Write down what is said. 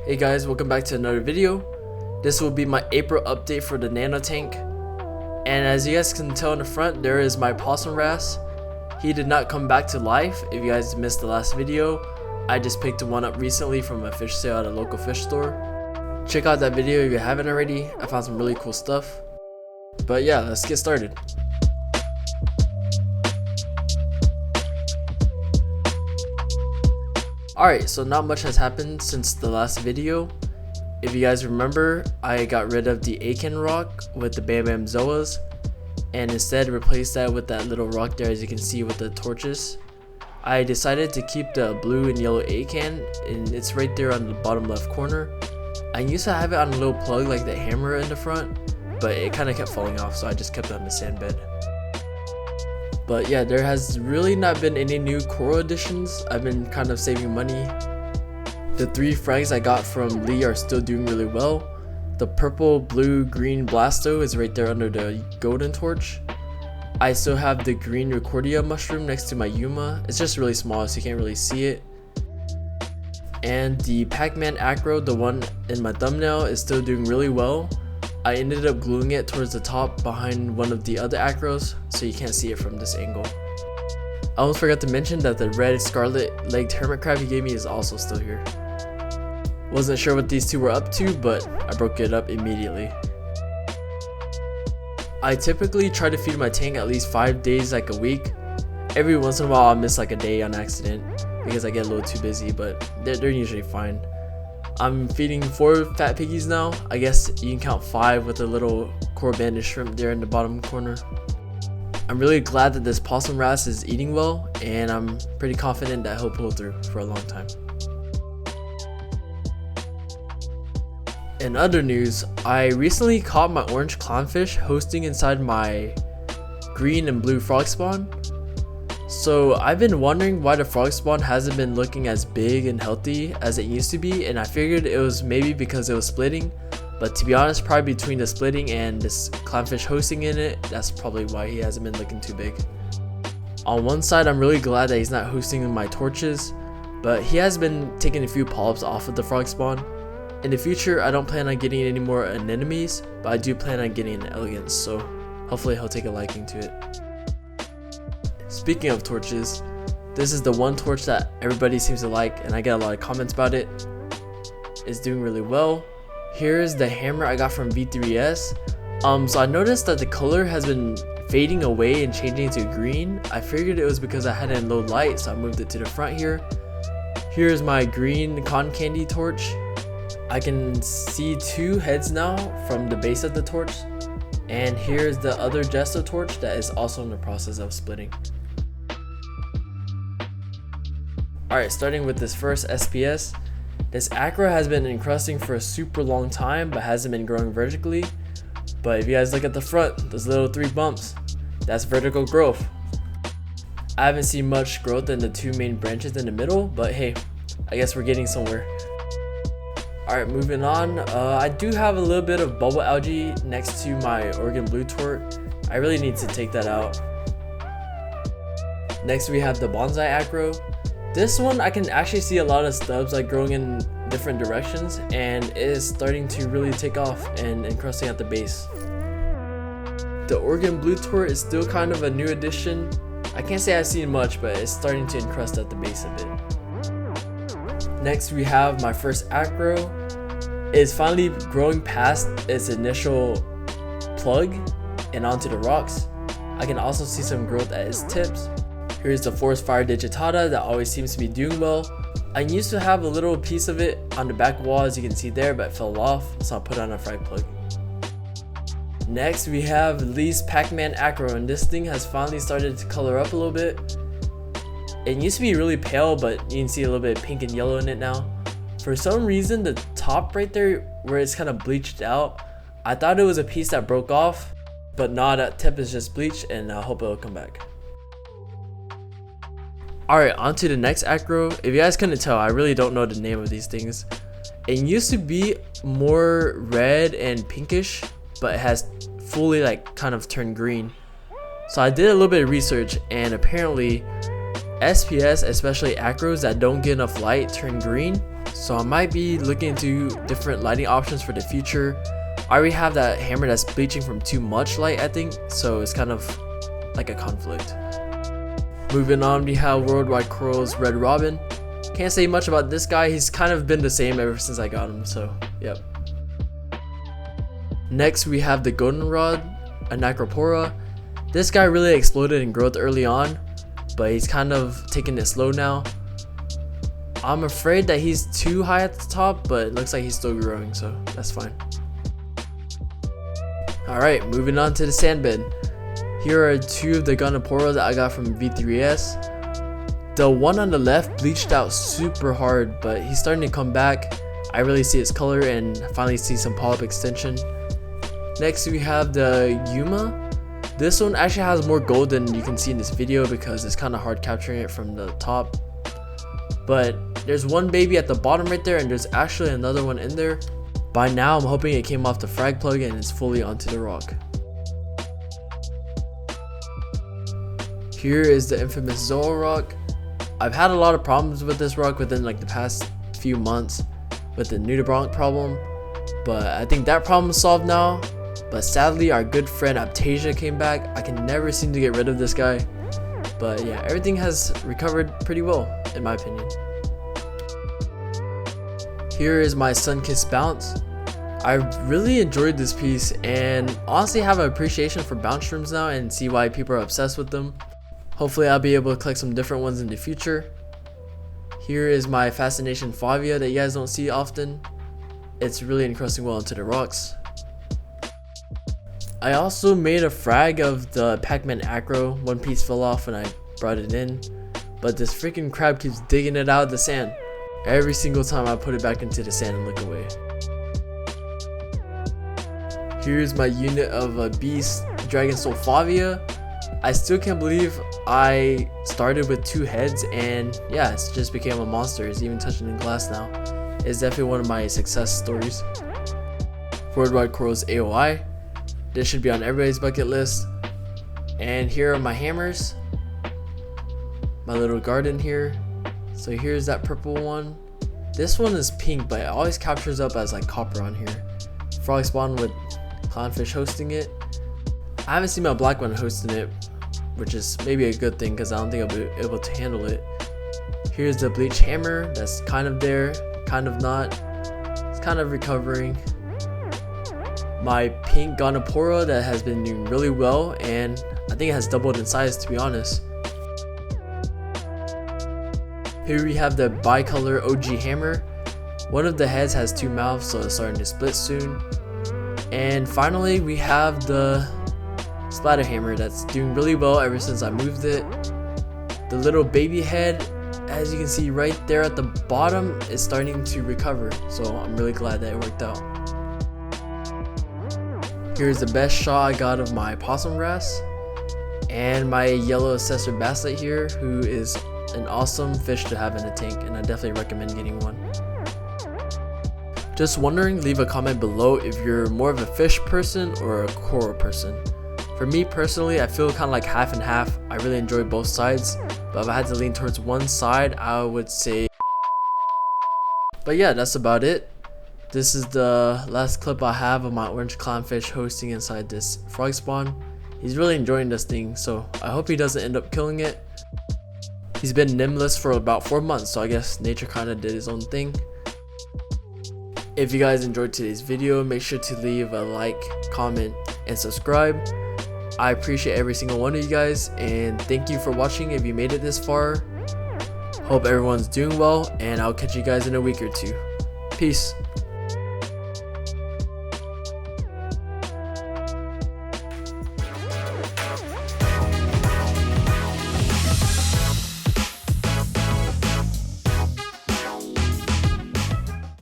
Hey guys, welcome back to another video. This will be my April update for the Nano tank. And as you guys can tell in the front, there is my possum wrasse. He did not come back to life. If you guys missed the last video, I just picked one up recently from a fish sale at a local fish store. Check out that video if you haven't already. I found some really cool stuff. But yeah, let's get started. Alright, so not much has happened since the last video. If you guys remember, I got rid of the Acan rock with the Bam Bam Zoas and instead replaced that with that little rock there, as you can see, with the torches. I decided to keep the blue and yellow Acan, and it's right there on the bottom left corner. I used to have it on a little plug like the hammer in the front, but it kind of kept falling off, so I just kept it on the sand bed. But yeah, there has really not been any new coral additions. I've been kind of saving money. The 3 frags I got from Lee are still doing really well. The purple, blue, green Blasto is right there under the golden torch. I still have the green Recordia mushroom next to my Yuma. It's just really small, so you can't really see it. And the Pac-Man Acro, the one in my thumbnail, is still doing really well. I ended up gluing it towards the top behind one of the other acros, so you can't see it from this angle. I almost forgot to mention that the red scarlet legged hermit crab he gave me is also still here. Wasn't sure what these two were up to, but I broke it up immediately. I typically try to feed my tank at least 5 days like a week. Every once in a while I'll miss like a day on accident because I get a little too busy, but they're usually fine. I'm feeding 4 fat piggies now. I guess you can count 5 with a little coral banded shrimp there in the bottom corner. I'm really glad that this possum wrasse is eating well, and I'm pretty confident that he'll pull through for a long time. In other news, I recently caught my orange clownfish hosting inside my green and blue frog spawn. So I've been wondering why the frog spawn hasn't been looking as big and healthy as it used to be, and I figured it was maybe because it was splitting, but to be honest, probably between the splitting and this clownfish hosting in it, that's probably why he hasn't been looking too big. On one side, I'm really glad that he's not hosting in my torches, but he has been taking a few polyps off of the frog spawn. In the future, I don't plan on getting any more anemones, but I do plan on getting an elegance, so hopefully he'll take a liking to it. Speaking of torches, this is the one torch that everybody seems to like, and I get a lot of comments about it. It's doing really well. Here's the hammer I got from V3S. So I noticed that the color has been fading away and changing to green. I figured it was because I had it in low light, so I moved it to the front here. Here's my green cotton candy torch. I can see 2 heads now from the base of the torch. And here's the other gesso torch that is also in the process of splitting. Alright, starting with this first SPS. This Acro has been encrusting for a super long time but hasn't been growing vertically. But if you guys look at the front, those little 3 bumps, that's vertical growth. I haven't seen much growth in the 2 main branches in the middle, but hey, I guess we're getting somewhere. Alright, moving on. I do have a little bit of bubble algae next to my Oregon blue tort. I really need to take that out. Next we have the bonsai acro. This one I can actually see a lot of stubs like growing in different directions, and it is starting to really take off and encrusting at the base. The Oregon blue tort is still kind of a new addition. I can't say I've seen much, but it's starting to encrust at the base a bit. Next we have my first acro. It's finally growing past its initial plug and onto the rocks. I can also see some growth at its tips. Here's the forest fire digitata that always seems to be doing well. I used to have a little piece of it on the back wall, as you can see there, but it fell off, so I put on a frag plug. Next we have Lee's Pac-Man Acro, and this thing has finally started to color up a little bit. It used to be really pale, but you can see a little bit of pink and yellow in it now. For some reason, the top right there where it's kind of bleached out, I thought it was a piece that broke off, but nah, that tip is just bleached, and I hope it'll come back. Alright, on to the next acro. If you guys couldn't tell, I really don't know the name of these things. It used to be more red and pinkish, but it has fully like kind of turned green. So I did a little bit of research, and apparently SPS, especially acros that don't get enough light, turn green, so I might be looking into different lighting options for the future. I already have that hammer that's bleaching from too much light, I think, so it's kind of like a conflict. Moving on, we have Worldwide Corals Red Robin. Can't say much about this guy, he's kind of been the same ever since I got him, so yep. Next we have the Goldenrod Anacropora. This guy really exploded in growth early on, but he's kind of taking it slow now. I'm afraid that he's too high at the top, but it looks like he's still growing, so that's fine. Alright, moving on to the Sandbed. Here are two of the Gonapora that I got from V3S. The one on the left bleached out super hard, but he's starting to come back. I really see its color and finally see some polyp extension. Next we have the Yuma. This one actually has more gold than you can see in this video because it's kind of hard capturing it from the top. But there's one baby at the bottom right there, and there's actually another one in there. By now I'm hoping it came off the frag plug and it's fully onto the rock. Here is the infamous Zoa rock. I've had a lot of problems with this rock within like the past few months with the nudibranch problem, but I think that problem is solved now. But sadly our good friend Aptasia came back. I can never seem to get rid of this guy, but yeah, everything has recovered pretty well in my opinion. Here is my Sunkissed Bounce. I really enjoyed this piece and honestly have an appreciation for bounce shrooms now and see why people are obsessed with them. Hopefully I'll be able to collect some different ones in the future. Here is my Fascination Favia that you guys don't see often. It's really encrusting well into the rocks. I also made a frag of the Pac-Man Acro. One piece fell off when I brought it in, but this freaking crab keeps digging it out of the sand. Every single time I put it back into the sand and look away. Here's my unit of a beast Dragon Soul Favia. I still can't believe I started with 2 heads and yeah, it's just became a monster. It's even touching the glass now. It's definitely one of my success stories. Worldwide Corals AOI. This should be on everybody's bucket list. And here are my hammers. My little garden here. So here's that purple one. This one is pink, but it always captures up as like copper on here. Frogspawn with Clownfish hosting it. I haven't seen my black one hosting it, which is maybe a good thing because I don't think I'll be able to handle it. Here's the bleach hammer that's kind of there, kind of not. It's kind of recovering. My pink Gonapora that has been doing really well, and I think it has doubled in size to be honest. Here we have the bicolor OG hammer. One of the heads has 2 mouths, so it's starting to split soon. And finally we have the splatter hammer that's doing really well ever since I moved it. The little baby head, as you can see right there at the bottom, is starting to recover, so I'm really glad that it worked out. Here's the best shot I got of my possum wrasse and my yellow assessor basslet here, who is an awesome fish to have in a tank, and I definitely recommend getting one. Just wondering, leave a comment below if you're more of a fish person or a coral person. For me personally, I feel kind of like half and half. I really enjoy both sides, but if I had to lean towards one side, I would say. But yeah, that's about it. This is the last clip I have of my orange clownfish hosting inside this frog spawn. He's really enjoying this thing, so I hope he doesn't end up killing it. He's been nimbless for about 4 months, so I guess nature kind of did his own thing. If you guys enjoyed today's video, make sure to leave a like, comment, and subscribe. I appreciate every single one of you guys, and thank you for watching if you made it this far. Hope everyone's doing well, and I'll catch you guys in a week or two. Peace.